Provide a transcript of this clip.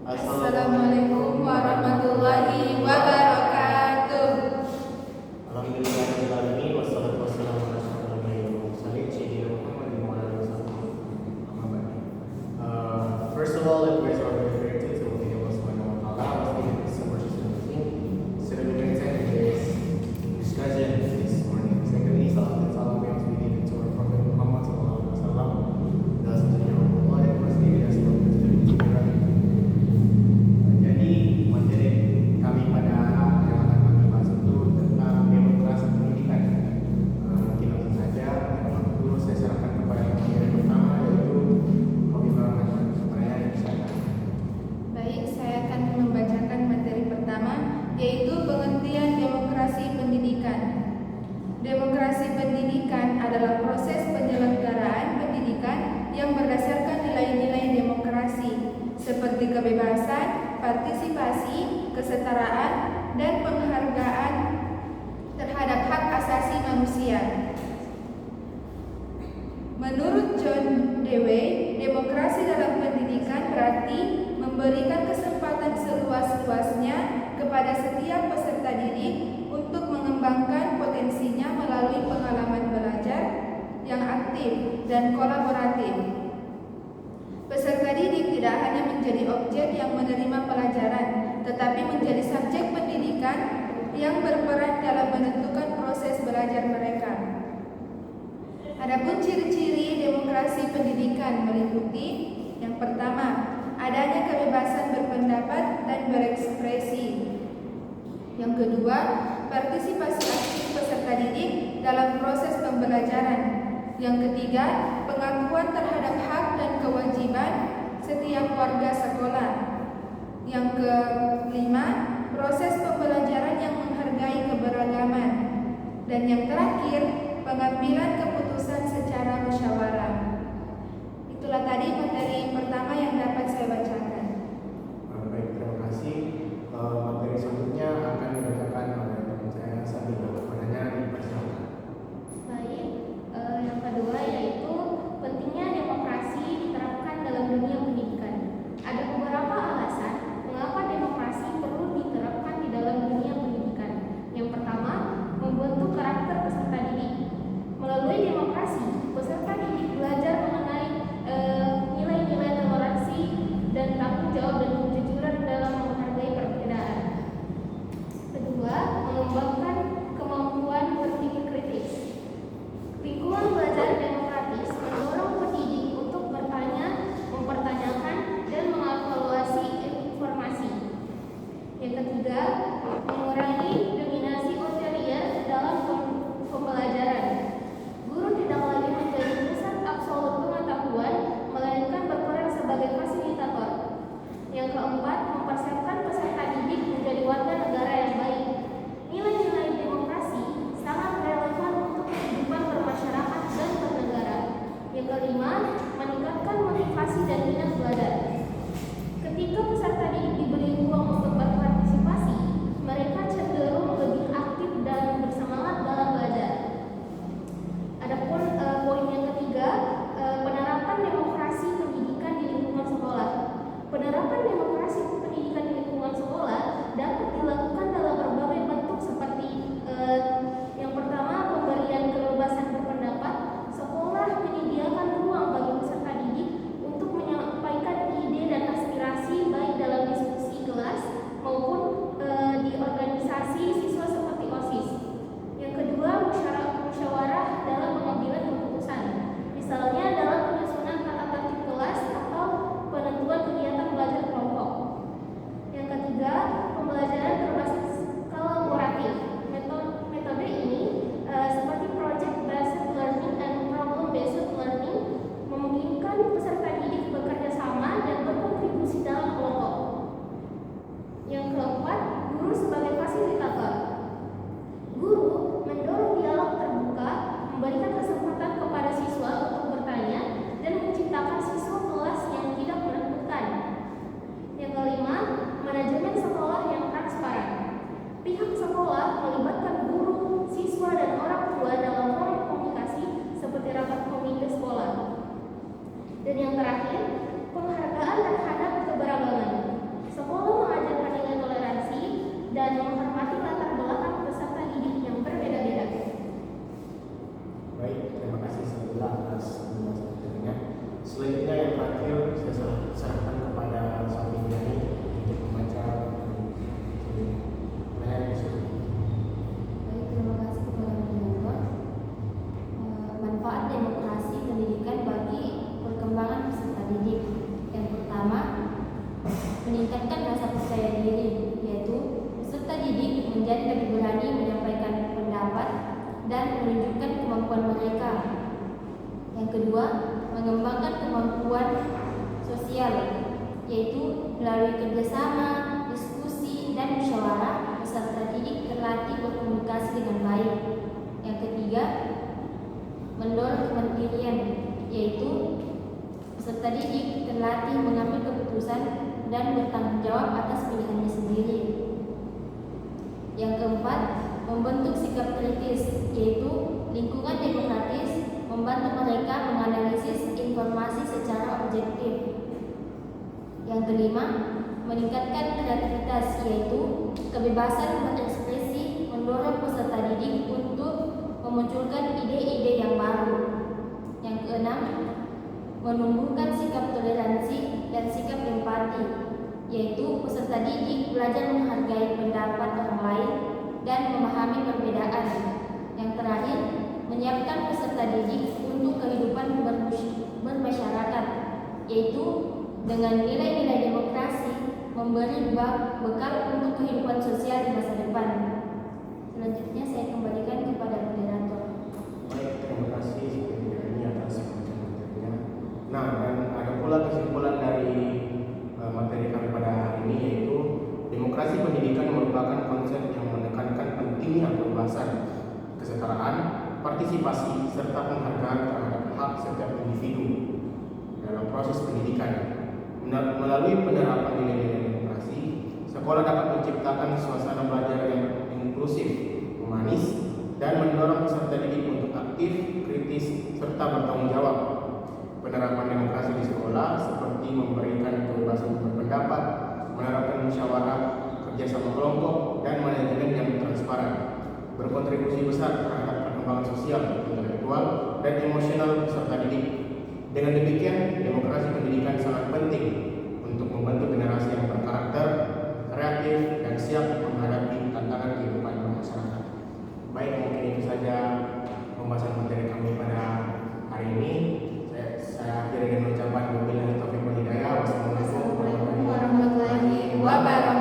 Assalamualaikum warahmatullahi wabarakatuh. Alhamdulillahirrahmanirrahim. Wassalatu wassalamu ala asyrofil anbiya'i wal mursalin sayyidina Muhammadin wa ala alihi wasallam. First of all, let me praise our very gratitude to Allah Subhanahu wa Ta'ala. Was given this opportunity to attend today's discussion this morning. Secondly, salam dan salam yang harus dikirim to our Prophet Muhammad sallallahu alaihi wasallam. Dan seterusnya Allah yang pasti dia selalu menjadi Jadi materi kami pada yang akan kami bahas itu tentang demokrasi pendidikan. Mungkin langsung saja, dulu saya serahkan kepada materi pertama, yaitu Khofifah Rahman. Saya silakan. Baik, saya akan membacakan materi pertama, yaitu pengertian demokrasi pendidikan. Demokrasi pendidikan adalah proses penyelenggaraan pendidikan yang berdasarkan nilai-nilai demokrasi seperti kebebasan, partisipasi, kesetaraan, dan penghargaan terhadap hak asasi manusia. Menurut John Dewey, demokrasi dalam pendidikan berarti memberikan kesempatan seluas-luasnya kepada setiap peserta didik untuk mengembangkan potensinya melalui pengalaman belajar yang aktif dan kolaboratif. Peserta didik tidak hanya menjadi objek yang menerima pelajaran, tetapi menjadi subjek pendidikan yang berperan dalam menentukan proses belajar mereka. Adapun ciri-ciri demokrasi pendidikan meliputi: yang pertama, adanya kebebasan berpendapat dan berekspresi. Yang kedua, partisipasi aktif peserta didik dalam proses pembelajaran. Yang ketiga, pengakuan terhadap hak dan kewajiban setiap warga sekolah. Yang kelima, proses pembelajaran yang menghargai keberagaman. Dan yang terakhir, pengambilan keputusan secara musyawarah. Itulah tadi materi pertama yang dapat saya bacakan. Baik, terima kasih. Materi selanjutnya akan dibacakan oleh teman saya Sabila. Makanya dipersilakan. Baik, yang kedua yaitu pentingnya demokrasi diterapkan dalam dunia pendidikan. Ada beberapa alasan mengapa demokrasi perlu diterapkan di dalam dunia pendidikan. Yang pertama, membentuk karakter peserta didik. Melalui demokrasi, peserta didik belajar mengenai nilai-nilai toleransi dan tanggung jawab dan kejujuran dalam menghargai perbedaan. Kedua, mengembangkan kemampuan berpikir kritis. Lingkungan belajar demokratis mendorong pendidik untuk bertanya, mempertanyakan, dan mengevaluasi informasi. Yang ketiga, mengurangi dominasi otoriter dalam pembelajaran. Guru tidak lagi menjadi pusat absolut pengetahuan, melainkan berperan sebagai fasilitator. Yang keempat, mempersiapkan peserta didik menjadi warga negara yang baik. Nilai-nilai demokrasi sangat relevan untuk kehidupan bermasyarakat dan bernegara. Yang kelima, meningkatkan motivasi dan minat belajar. Ketika peserta didik diberi ruang untuk berpartisipasi, mereka cenderung lebih aktif dan bersemangat dalam belajar. Adapun poin yang ketiga, penerapan demokrasi pendidikan di lingkungan sekolah. Penerapan demokrasi meningkatkan rasa percaya diri, yaitu peserta didik menjadi lebih berani menyampaikan pendapat dan menunjukkan kemampuan mereka. Yang kedua, mengembangkan kemampuan sosial, yaitu melalui kerjasama, diskusi, dan musyawarah, peserta didik terlatih berkomunikasi dengan baik. Yang ketiga, mendorong kemandirian, yaitu peserta didik terlatih mengambil keputusan dan bertanggung jawab atas pilihannya sendiri. Yang keempat, membentuk sikap kritis, yaitu lingkungan demokratis membantu mereka menganalisis informasi secara objektif. Yang kelima, meningkatkan kreativitas, yaitu kebebasan berekspresi mendorong peserta didik untuk memunculkan ide-ide yang baru. Yang keenam, menumbuhkan sikap toleransi dan sikap empati, yaitu peserta didik belajar menghargai pendapat orang lain dan memahami perbedaan. Yang terakhir, menyiapkan peserta didik untuk kehidupan bermasyarakat, yaitu dengan nilai-nilai demokrasi memberi bekal untuk kehidupan sosial di masa depan. Selanjutnya saya kembalikan kepada moderator. Baik, terima kasih Sekretaris ini atas materinya. Nah, dan ada pula kesimpulan dari materi kami pada hari ini, yaitu demokrasi pendidikan merupakan konsep yang menekankan pentingnya kebebasan, kesetaraan, partisipasi, serta penghargaan terhadap hak setiap individu dalam proses pendidikan. Melalui penerapan nilai-nilai demokrasi, sekolah dapat menciptakan suasana belajar yang inklusif, humanis, dan mendorong peserta didik untuk aktif, kritis, serta bertanggung jawab. Penerapan demokrasi di sekolah seperti memberikan kebebasan berpendapat, menerapkan musyawarah, kerjasama kelompok, dan manajemen yang transparan, berkontribusi besar terhadap perkembangan sosial, intelektual, dan emosional peserta didik. Dengan demikian, demokrasi pendidikan sangat penting untuk membentuk generasi yang berkarakter, kreatif, dan siap menghadapi tantangan kehidupan bermasyarakat. Baik, mungkin itu saja pembahasan materi kami pada hari ini. Saya akhiri dengan ucapan wabillahi taufiq wal hidayah. Wassalamualaikum warahmatullahi wabarakatuh.